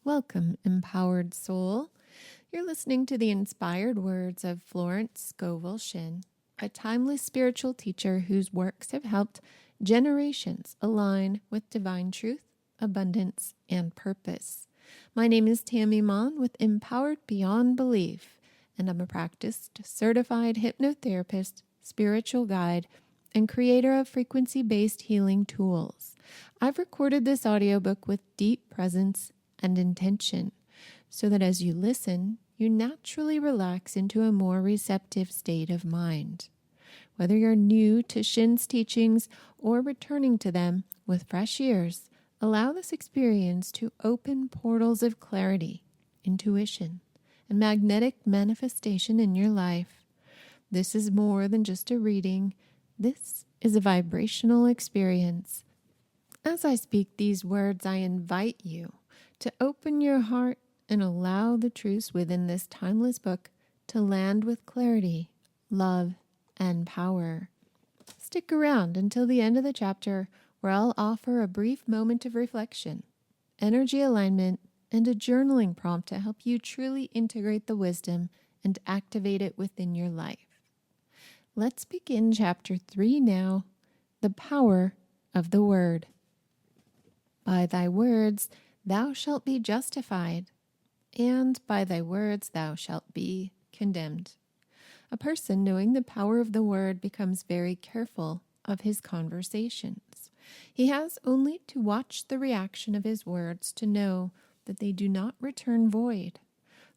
Welcome, empowered soul. You're listening to the inspired words of Florence Scovel Shinn, a timeless spiritual teacher whose works have helped generations align with divine truth, abundance, and purpose. My name is Tammy Mon with Empowered Beyond Belief, and I'm a practiced, certified hypnotherapist, spiritual guide, and creator of frequency-based healing tools. I've recorded this audiobook with deep presence and intention, so that as you listen, you naturally relax into a more receptive state of mind. Whether you're new to Shinn's teachings or returning to them with fresh ears, allow this experience to open portals of clarity, intuition, and magnetic manifestation in your life. This is more than just a reading. This is a vibrational experience. As I speak these words, I invite you to open your heart and allow the truths within this timeless book to land with clarity, love, and power. Stick around until the end of the chapter, where I'll offer a brief moment of reflection, energy alignment, and a journaling prompt to help you truly integrate the wisdom and activate it within your life. Let's begin chapter 3 now, the power of the word. By thy words thou shalt be justified, and by thy words thou shalt be condemned. A person knowing the power of the word becomes very careful of his conversations. He has only to watch the reaction of his words to know that they do not return void.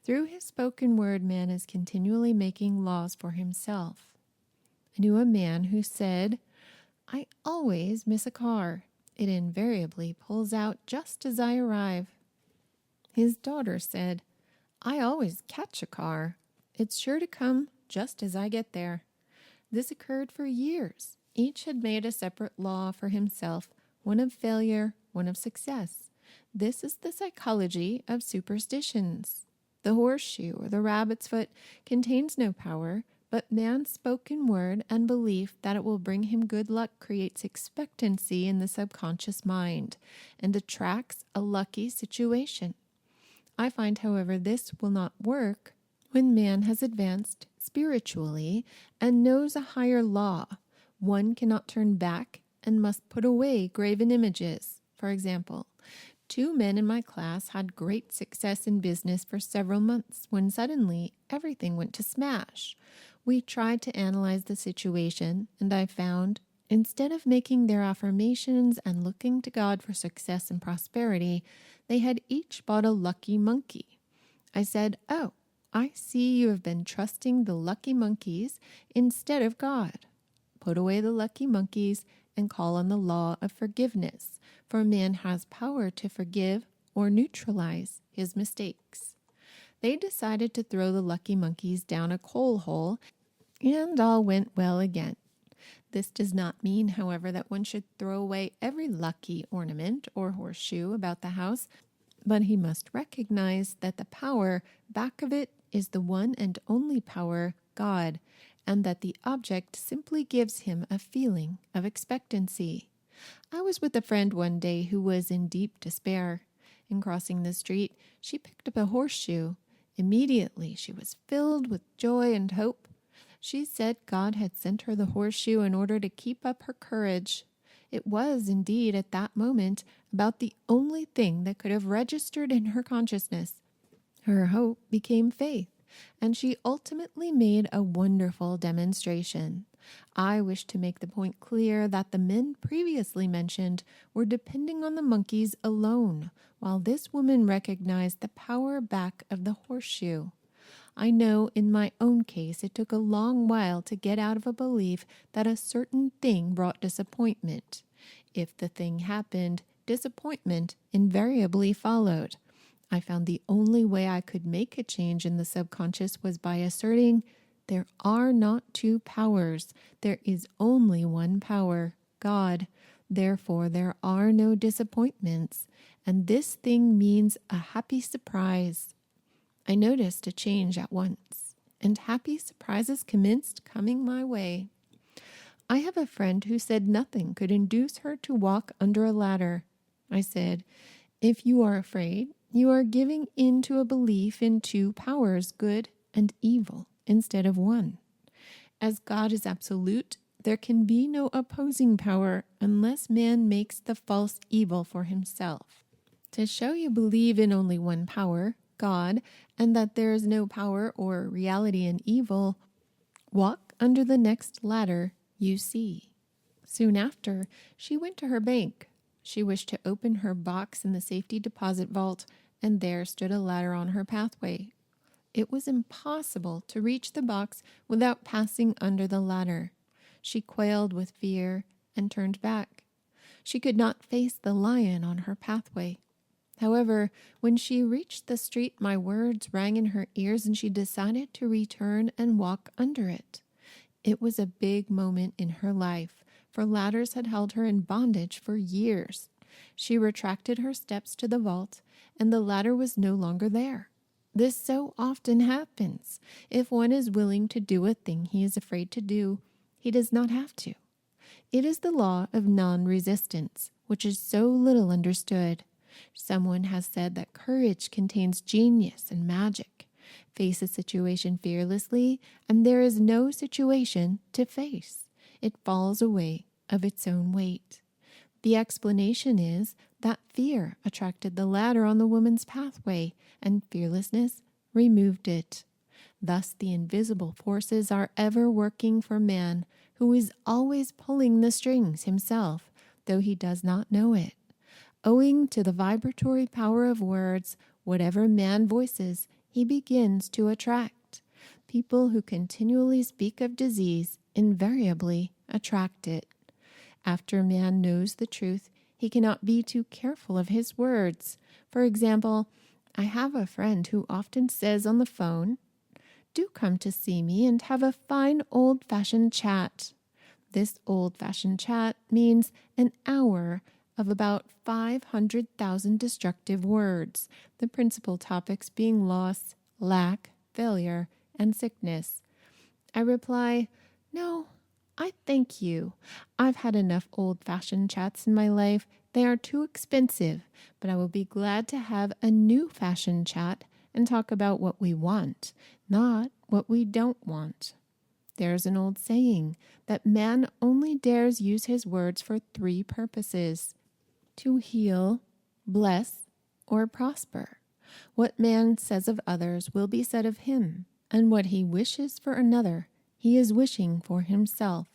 Through his spoken word, man is continually making laws for himself. I knew a man who said, "I always miss a car. It invariably pulls out just as I arrive." His daughter said, "I always catch a car. It's sure to come just as I get there." This occurred for years. Each had made a separate law for himself, one of failure, one of success. This is the psychology of superstitions. The horseshoe or the rabbit's foot contains no power, but man's spoken word and belief that it will bring him good luck creates expectancy in the subconscious mind and attracts a lucky situation. I find, however, this will not work when man has advanced spiritually and knows a higher law. One cannot turn back and must put away graven images. For example, 2 men in my class had great success in business for several months when suddenly everything went to smash. We tried to analyze the situation, and I found, instead of making their affirmations and looking to God for success and prosperity, they had each bought a lucky monkey. I said, "Oh, I see you have been trusting the lucky monkeys instead of God. Put away the lucky monkeys and call on the law of forgiveness, for man has power to forgive or neutralize his mistakes." They decided to throw the lucky monkeys down a coal hole, and all went well again. This does not mean, however, that one should throw away every lucky ornament or horseshoe about the house, but he must recognize that the power back of it is the one and only power, God, and that the object simply gives him a feeling of expectancy. I was with a friend one day who was in deep despair. In crossing the street, she picked up a horseshoe. Immediately, she was filled with joy and hope. She said God had sent her the horseshoe in order to keep up her courage. It was, indeed, at that moment, about the only thing that could have registered in her consciousness. Her hope became faith, and she ultimately made a wonderful demonstration. I wish to make the point clear that the men previously mentioned were depending on the monkeys alone, while this woman recognized the power back of the horseshoe. I know in my own case it took a long while to get out of a belief that a certain thing brought disappointment. If the thing happened, disappointment invariably followed. I found the only way I could make a change in the subconscious was by asserting, there are not 2 powers. There is only one power, God. Therefore, there are no disappointments. And this thing means a happy surprise. I noticed a change at once, and happy surprises commenced coming my way. I have a friend who said nothing could induce her to walk under a ladder. I said, "If you are afraid, You are giving in to a belief in two powers, good and evil, instead of one. As God is absolute, there can be no opposing power unless man makes the false evil for himself. To show you believe in only one power, God, and that there is no power or reality in evil, walk under the next ladder you see. Soon after, she went to her bank. She wished to open her box in the safety deposit vault, and there stood a ladder on her pathway. It was impossible to reach the box without passing under the ladder. She quailed with fear and turned back. She could not face the lion on her pathway. However, when she reached the street, my words rang in her ears, and she decided to return and walk under it. It was a big moment in her life, for ladders had held her in bondage for years. She retracted her steps to the vault, and the ladder was no longer there. This so often happens. If one is willing to do a thing he is afraid to do, he does not have to. It is the law of non-resistance, which is so little understood. Someone has said that courage contains genius and magic. Face a situation fearlessly, and there is no situation to face. It falls away of its own weight. The explanation is that fear attracted the ladder on the woman's pathway, and fearlessness removed it. Thus the invisible forces are ever working for man, who is always pulling the strings himself, though he does not know it. Owing to the vibratory power of words, whatever man voices, he begins to attract. People who continually speak of disease invariably attract it. After man knows the truth, he cannot be too careful of his words. For example, I have a friend who often says on the phone, "Do come to see me and have a fine old-fashioned chat." This old-fashioned chat means an hour of about 500,000 destructive words, the principal topics being loss, lack, failure, and sickness. I reply, "No, I thank you. I've had enough old-fashioned chats in my life. They are too expensive, but I will be glad to have a new-fashioned chat and talk about what we want, not what we don't want." There's an old saying that man only dares use his words for 3 purposes: to heal, bless, or prosper. What man says of others will be said of him, and what he wishes for another, he is wishing for himself.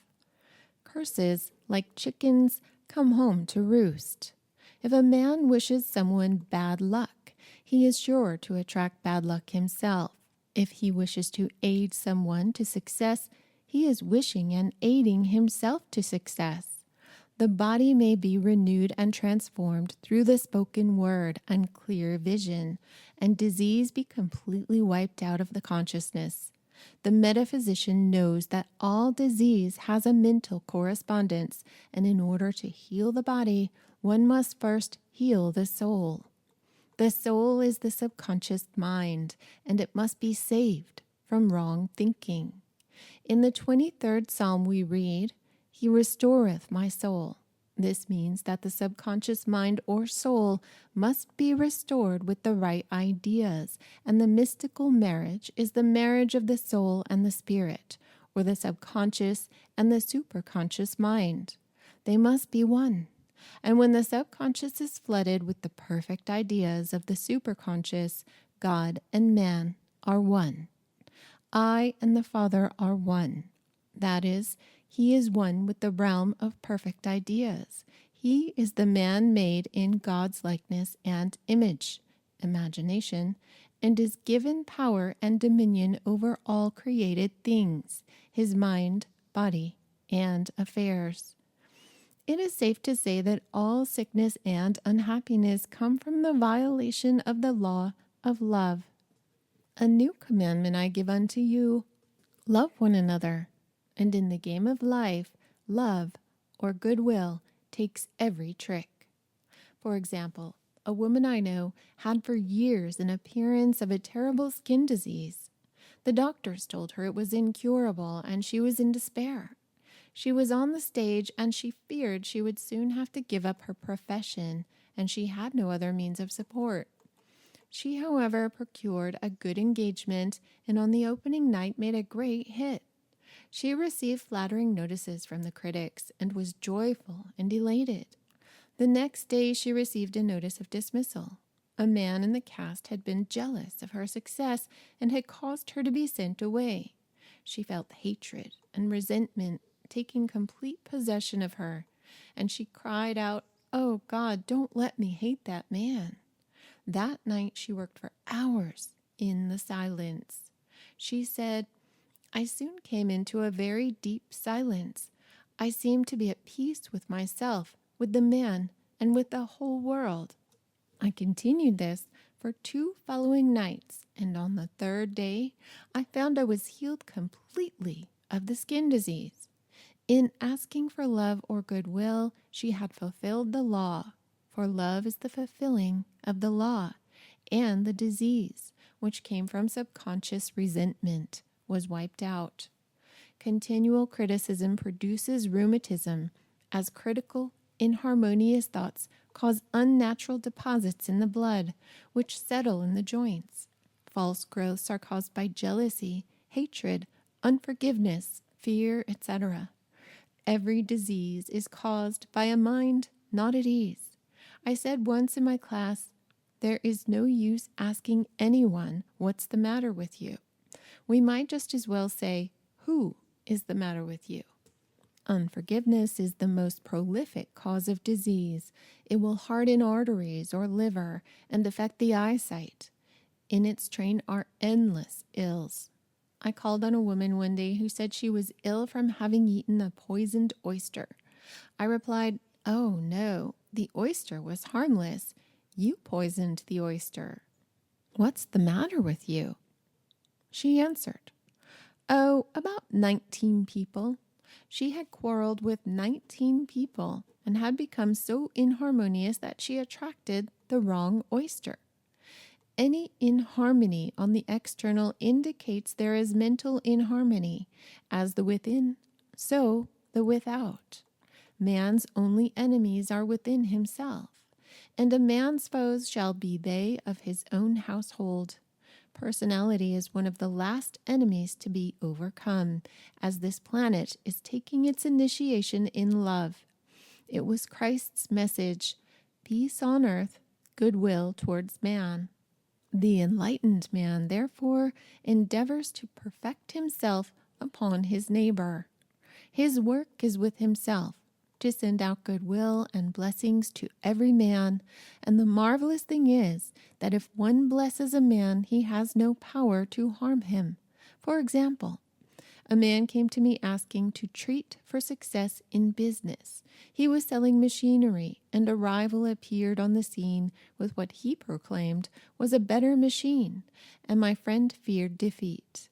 Curses, like chickens, come home to roost. If a man wishes someone bad luck, he is sure to attract bad luck himself. If he wishes to aid someone to success, he is wishing and aiding himself to success. The body may be renewed and transformed through the spoken word and clear vision, and disease be completely wiped out of the consciousness. The metaphysician knows that all disease has a mental correspondence, and in order to heal the body, one must first heal the soul. The soul is the subconscious mind, and it must be saved from wrong thinking. In the 23rd Psalm we read, "He restoreth my soul." This means that the subconscious mind or soul must be restored with the right ideas, and the mystical marriage is the marriage of the soul and the spirit, or the subconscious and the superconscious mind. They must be one. And when the subconscious is flooded with the perfect ideas of the superconscious, God and man are one. I and the Father are one. That is, he is one with the realm of perfect ideas. He is the man made in God's likeness and image, imagination, and is given power and dominion over all created things, his mind, body, and affairs. It is safe to say that all sickness and unhappiness come from the violation of the law of love. A new commandment I give unto you, love one another. And in the game of life, love or goodwill takes every trick. For example, a woman I know had for years an appearance of a terrible skin disease. The doctors told her it was incurable, and she was in despair. She was on the stage, and she feared she would soon have to give up her profession, and she had no other means of support. She, however, procured a good engagement and on the opening night made a great hit. She received flattering notices from the critics and was joyful and elated. The next day she received a notice of dismissal. A man in the cast had been jealous of her success and had caused her to be sent away. She felt hatred and resentment taking complete possession of her, and she cried out, "Oh God, don't let me hate that man." That night she worked for hours in the silence. She said, "I soon came into a very deep silence. I seemed to be at peace with myself, with the man, and with the whole world." I continued this for 2 following nights, and on the 3rd day I found I was healed completely of the skin disease. In asking for love or goodwill, she had fulfilled the law, for love is the fulfilling of the law, and the disease, which came from subconscious resentment, was wiped out. Continual criticism produces rheumatism, as critical, inharmonious thoughts cause unnatural deposits in the blood, which settle in the joints. False growths are caused by jealousy, hatred, unforgiveness, fear, etc. Every disease is caused by a mind not at ease. I said once in my class, "There is no use asking anyone what's the matter with you. We might just as well say, who is the matter with you?" Unforgiveness is the most prolific cause of disease. It will harden arteries or liver and affect the eyesight. In its train are endless ills. I called on a woman one day who said she was ill from having eaten a poisoned oyster. I replied, "Oh no, the oyster was harmless. You poisoned the oyster. What's the matter with you?" She answered, "Oh, about 19 people." She had quarreled with 19 people and had become so inharmonious that she attracted the wrong oyster. Any inharmony on the external indicates there is mental inharmony, as the within, so the without. Man's only enemies are within himself, and a man's foes shall be they of his own household. Personality is one of the last enemies to be overcome, as this planet is taking its initiation in love. It was Christ's message, peace on earth, goodwill towards man. The enlightened man, therefore, endeavors to perfect himself upon his neighbor. His work is with himself, to send out goodwill and blessings to every man, and the marvelous thing is that if one blesses a man, he has no power to harm him. For example, a man came to me asking to treat for success in business. He was selling machinery, and a rival appeared on the scene with what he proclaimed was a better machine, and my friend feared defeat.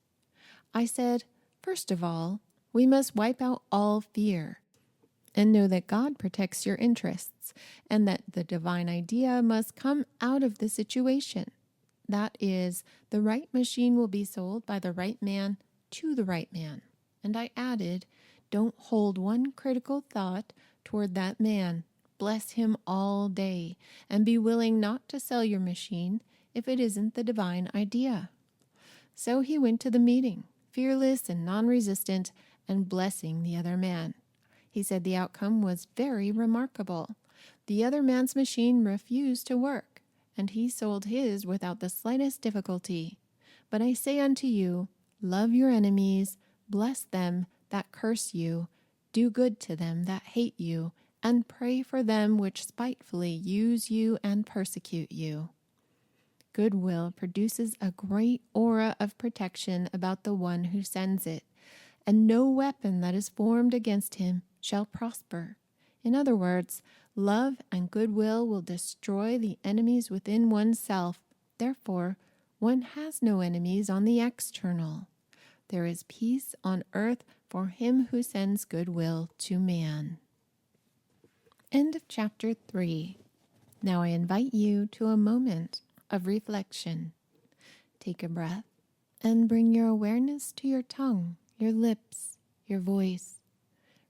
I said, "First of all, we must wipe out all fear, and know that God protects your interests, and that the divine idea must come out of the situation. That is, the right machine will be sold by the right man to the right man." And I added, "Don't hold one critical thought toward that man. Bless him all day, and be willing not to sell your machine if it isn't the divine idea." So he went to the meeting, fearless and non-resistant, and blessing the other man. He said the outcome was very remarkable. The other man's machine refused to work, and he sold his without the slightest difficulty. But I say unto you, love your enemies, bless them that curse you, do good to them that hate you, and pray for them which spitefully use you and persecute you. Goodwill produces a great aura of protection about the one who sends it, and no weapon that is formed against him shall prosper. In other words, love and goodwill will destroy the enemies within oneself. Therefore, one has no enemies on the external. There is peace on earth for him who sends goodwill to man. End of chapter 3. Now I invite you to a moment of reflection. Take a breath and bring your awareness to your tongue, your lips, your voice.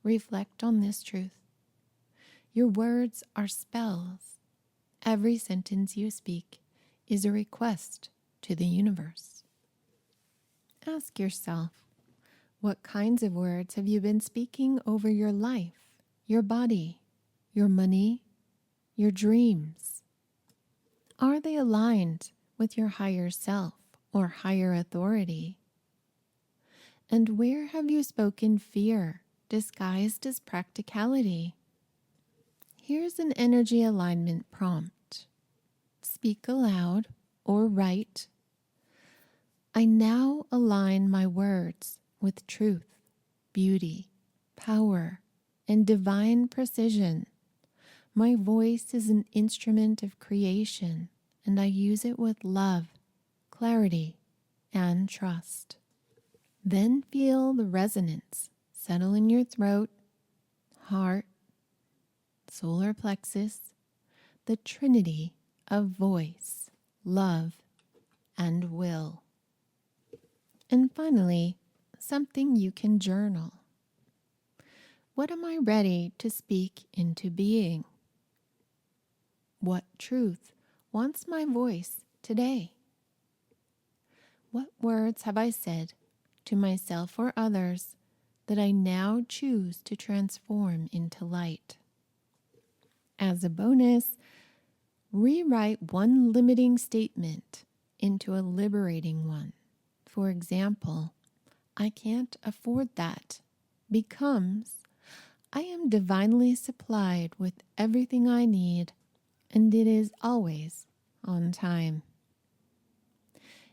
Reflect on this truth. Your words are spells. Every sentence you speak is a request to the universe. Ask yourself, what kinds of words have you been speaking over your life, your body, your money, your dreams? Are they aligned with your higher self or higher authority? And where have you spoken fear disguised as practicality? Here's an energy alignment prompt. Speak aloud or write. I now align my words with truth, beauty, power, and divine precision. My voice is an instrument of creation, and I use it with love, clarity, and trust. Then feel the resonance settle in your throat, heart, solar plexus, the trinity of voice, love, and will. And finally, something you can journal. What am I ready to speak into being? What truth wants my voice today? What words have I said to myself or others that I now choose to transform into light? As a bonus, rewrite one limiting statement into a liberating one. For example, I can't afford that becomes I am divinely supplied with everything I need, and it is always on time.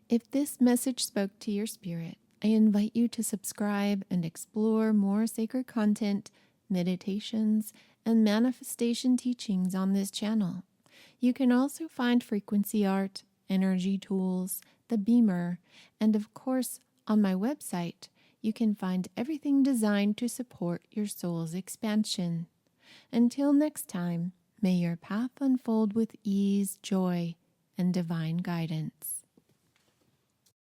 If this message spoke to your spirit, I invite you to subscribe and explore more sacred content, meditations, and manifestation teachings on this channel. You can also find frequency art, energy tools, the beamer, and of course, on my website, you can find everything designed to support your soul's expansion. Until next time, may your path unfold with ease, joy, and divine guidance.